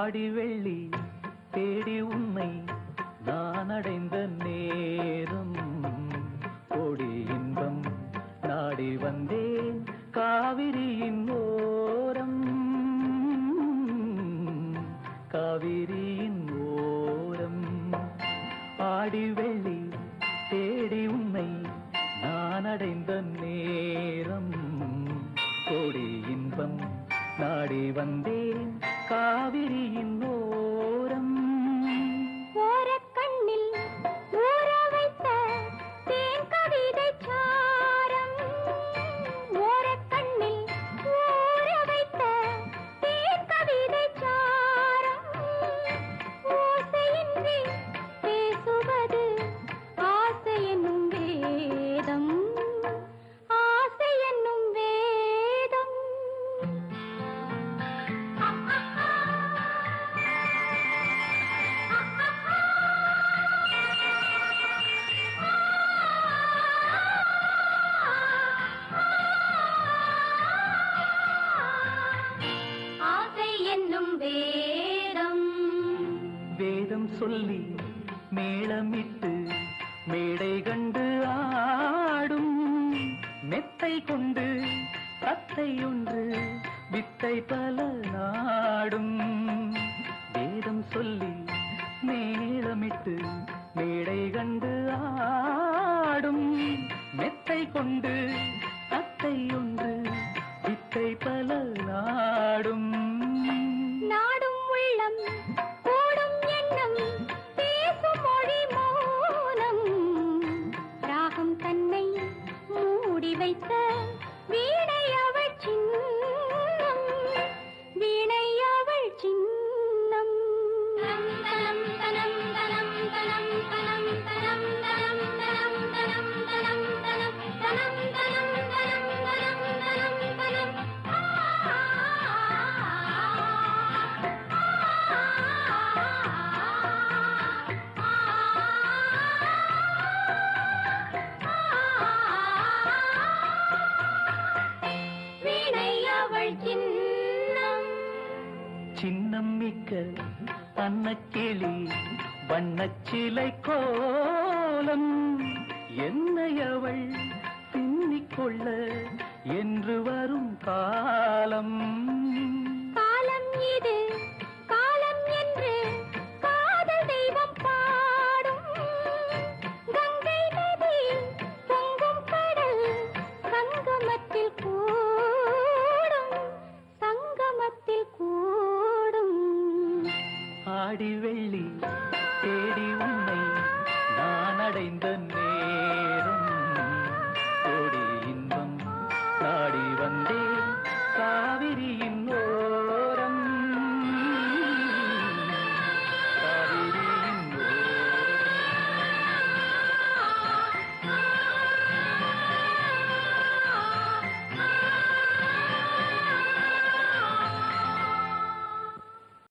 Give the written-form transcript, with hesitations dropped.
ஆடி வெள்ளி தேடி உன்னை நான் அடைந்த நேரம் கோடி இன்பம் நாடி வந்தேன் காவிரியின் ஓரம் காவிரியின் ஓரம் ஆடி வெள்ளி தேடி உன்னை நான் அடைந்த நேரம் கோடி இன்பம் நாடி வந்தேன் காவிரியின் ஓரம் ஓரக்கண்ணில் ஊற வைத்த தேன் கவிதை சாரம் ஓரக்கண்ணில் ஊற வைத்த தேன் கவிதை சாரம் ஓசையின்றி பேசுவது ஆசை என்னும் வேதம் ஆசை என்னும் வேதம் ஆசை என்னும் வேதம் வேதம் சொல்லி மேளமிட்டு மேடை கண்டு ஆடும் மெத்தை கொண்டு தத்தை ஒன்று வித்தை பல நாடும் வேதம் சொல்லி மேளமிட்டு மேடை கண்டு ஆடும் மெத்தை கொண்டு தத்தை ஒன்று வித்தை பல நாடும் நாடும் உள்ளம் கூடும் எண்ணம் பேசும் மொழி மௌனம் ராகம் தன்னை மூடி வைத்த வீணை அவள் சின்னம் வீணை அவள் சின்னம் தனம் தனம் தனம் தனம் தனம் தனம் தனம் தனம் தனம் தனம் தனம் தனம் தனம் தனம் தனம் தனம் வீணை அவள் சின்னம் சின்னம் மிக்க அன்னக்கிளி வண்ணச்சிலை கோலம் என்னை அவள் பின்னிக்கொள்ள என்று வரும் காலம் காலம் இது காலம் என்று காதல் தெய்வம் பாடும் கங்கை நதி பொங்கும் கடல் சங்கமத்தில் கூடும் சங்கமத்தில் கூடும் ஆடி வெள்ளி தேடி உன்னை நான் அடைந்த